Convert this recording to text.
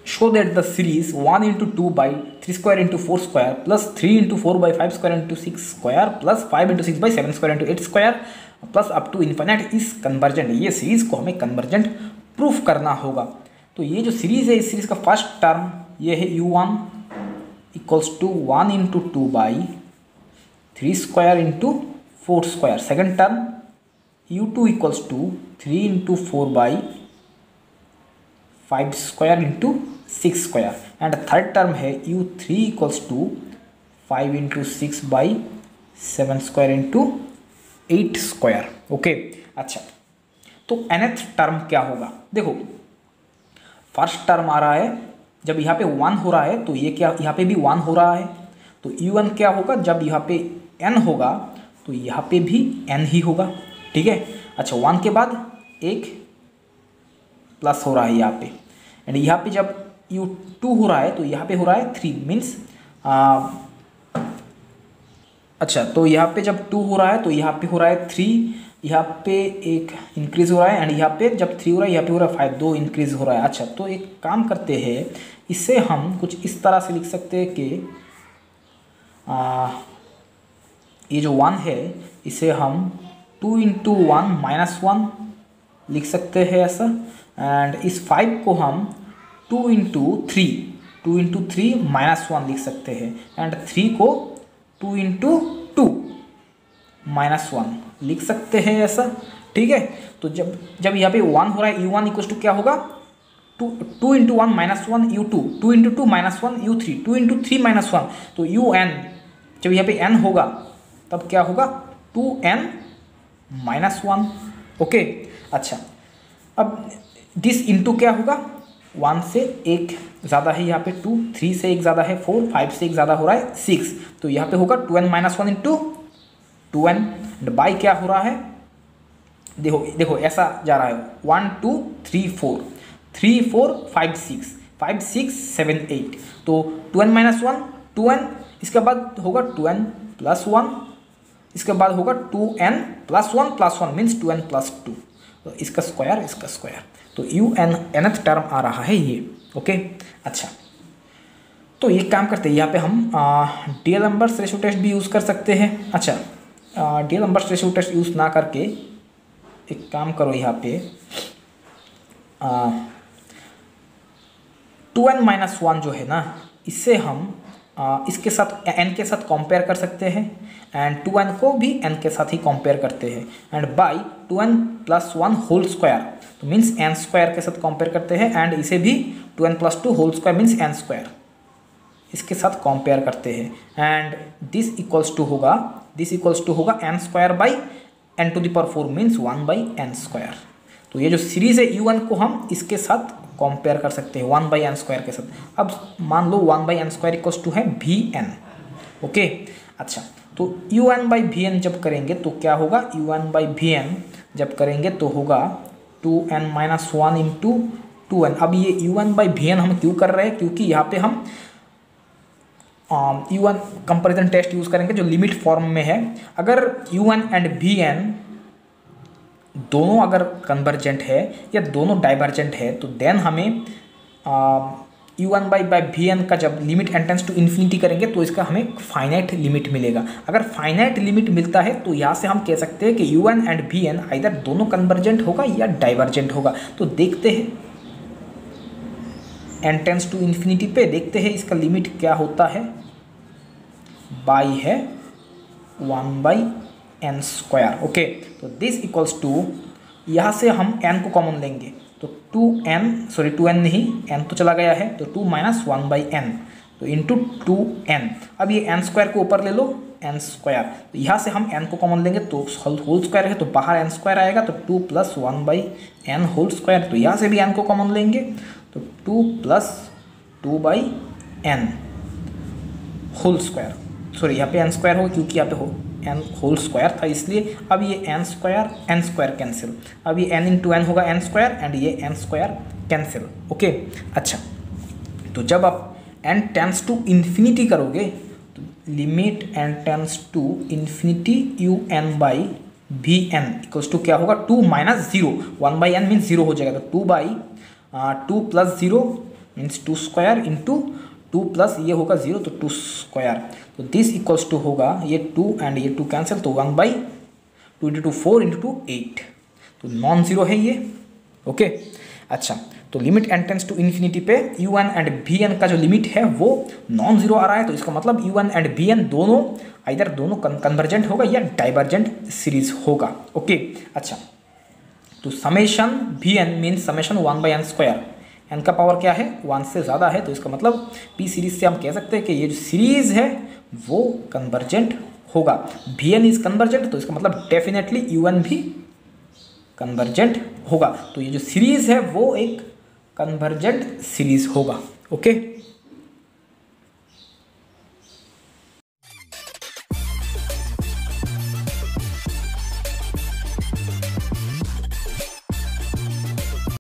show that the series 1 into 2 by 3 square into 4 square plus 3 into 4 by 5 square into 6 square plus 5 into 6 by 7 square into 8 square plus up to infinite is convergent. ये series को हमें convergent proof करना होगा। तो ये जो series है, इस सीरीज का फर्स्ट टर्म ये है u1 equals to 1 into 2 by 3 square into 4 square. Second term u2 equals to 3 into 4 by 5 square into 6 square. And third term है u3 equals to 5 into 6 by 7 square into 8 square. Okay, अच्छा, तो nth term क्या होगा? देखो, first term आ रहा है जब यहाँ पे 1 हो रहा है, तो ये क्या, यहाँ पे भी 1 हो रहा है, तो u1 क्या होगा? जब यहाँ पे n होगा तो यहाँ पे भी n ही होगा। ठीक है, अच्छा, 1 के बाद एक प्लस हो रहा है यहाँ पे, एंड यहाँ पे जब u2 हो रहा है तो यहाँ पे हो रहा है 3 मीन्स अच्छा, तो यहाँ पे जब 2 हो रहा है तो यहाँ पे हो रहा है 3, यहाँ पे एक इंक्रीज हो रहा है, एंड यहाँ पे जब 3 हो रहा है यहाँ पे हो रहा है 5, 2 इंक्रीज हो रहा है। अच्छा, तो एक काम करते हैं, इससे हम कुछ इस तरह से लिख सकते हैं कि ये जो 1 है इसे हम 2 इंटू 1 माइनस 1 लिख सकते हैं ऐसा, एंड इस 5 को हम 2 इंटू 3 माइनस 1 लिख सकते हैं, एंड 3 को 2 इंटू 2 माइनस 1 लिख सकते हैं ऐसा। ठीक है, तो जब यहाँ पे 1 हो रहा है u1 इक्वल टू क्या होगा? 2 into 1 minus 1 u2, 2 into 2 minus 1 u3, 2 into 3 minus 1, तो un जब यहाँ पे n होगा तब क्या होगा? 2n minus 1। ओके, अच्छा, अब दिस इंटू क्या होगा? 1 से एक ज़्यादा है यहाँ पे 2, 3 से एक ज़्यादा है 4, 5 से एक ज़्यादा हो रहा है 6, तो यहाँ पे होगा 2n minus 1 into 2n। By क्या हो रहा है? देखो ऐसा जा रहा है 1 2 3 4 3 4 5 6 5 6 7 8, तो 2n माइनस 1 2n, इसके बाद होगा 2n प्लस 1, इसके बाद होगा 2n plus 1 means 2n plus 2, तो इसका स्क्वायर, तो nth टर्म आ रहा है ये। ओके, अच्छा, तो ये काम करते हैं, यहाँ पे हम डीएलएम्बर्ट्स रेशियो टेस्ट भी यूज़ कर सकते हैं। अच्छा, डीएलएम्बर्ट्स रेशियो टेस्ट यूज़ ना करके एक काम करो, यहाँ पे 2n माइनस 1 जो है ना, इससे हम इसके साथ n के साथ कंपेयर कर सकते हैं, एंड 2n को भी n के साथ ही कंपेयर करते हैं, and by 2n plus 1 whole square, तो मीन्स n स्क्वायर के साथ कंपेयर करते हैं, एंड इसे भी 2n plus 2 whole square means n square, इसके साथ कंपेयर करते हैं, एंड दिस इक्वल्स टू होगा n square by n to the power 4 means 1 by n square. तो ये जो सीरीज है u1 को हम इसके साथ कंपेयर कर सकते हैं 1 बाई n स्क्वायर के साथ। अब मान लो 1 by n square equals to है vn। ओके, अच्छा, तो un बाई vn जब करेंगे तो क्या होगा? un बाई vn जब करेंगे तो होगा 2n माइनस 1 इंटू 2n। अब ये u1 बाई vn हम क्यों कर रहे हैं? क्योंकि यहाँ पे हम u1 कंपेरिजन टेस्ट यूज़ करेंगे जो लिमिट फॉर्म में है। अगर u1 एंड vn दोनों अगर कन्वर्जेंट है या दोनों डाइवर्जेंट है, तो देन हमें u1 बाई vn का जब लिमिट टेंड्स टू इन्फिनिटी करेंगे तो इसका हमें फाइनाइट लिमिट मिलेगा। अगर फाइनाइट लिमिट मिलता है तो यहाँ से हम कह सकते हैं कि u1 एंड vn आइदर दोनों कन्वर्जेंट होगा या डाइवर्जेंट होगा। तो देखते हैं n टेंड्स टू इन्फिनिटी पे, देखते हैं इसका लिमिट क्या होता है। बाई है 1 बाई n स्क्वायर। ओके, तो दिस इक्वल्स टू, यहाँ से हम n को कॉमन लेंगे तो 2n नहीं, n तो चला गया है, तो 2 माइनस 1 बाई n, तो इंटू 2n। अब ये n स्क्वायर को ऊपर ले लो, n स्क्वायर, तो यहाँ से हम n को कॉमन लेंगे तो होल स्क्वायर है तो बाहर n स्क्वायर आएगा, तो 2 plus 1 by n whole square, तो यहाँ से भी n को कॉमन लेंगे तो 2 plus 2 by n whole square, यहाँ पे n स्क्वायर होगा क्योंकि यहाँ पे n होल स्क्वायर था इसलिए। अब ये n स्क्वायर कैंसिल, अब ये n इंटू n होगा n स्क्वायर, एंड ये n स्क्वायर कैंसिल। ओके, अच्छा, तो जब आप n टेंस टू इन्फिनिटी करोगे तो limit n tends to infinity un by vn equals to क्या होगा? 2 माइनस 0, 1 बाई n मीन्स 0 हो जाएगा, तो 2 by 2 plus 0 means 2 square into 2 plus ये होगा 0 तो 2 स्क्वायर, तो दिस इक्वल्स टू होगा ये 2 एंड ये 2 कैंसिल तो 1/2 इंटू 2 4 इंटू 2 8, तो नॉन जीरो है ये। ओके अच्छा, तो limit n tends to infinity पे un एंड vn का जो लिमिट है वो नॉन जीरो आ रहा है, तो इसका मतलब un एंड vn दोनों इधर दोनों कन्वर्जेंट होगा या डाइवर्जेंट सीरीज होगा। ओके अच्छा, तो summation vn means summation 1/n², n का पावर क्या है 1 से ज़्यादा है, तो इसका मतलब p सीरीज से हम कह सकते हैं कि ये जो सीरीज है वो कन्वर्जेंट होगा। vn इज कन्वर्जेंट, तो इसका मतलब डेफिनेटली un भी कन्वर्जेंट होगा, तो ये जो सीरीज है वो एक कन्वर्जेंट सीरीज होगा। ओके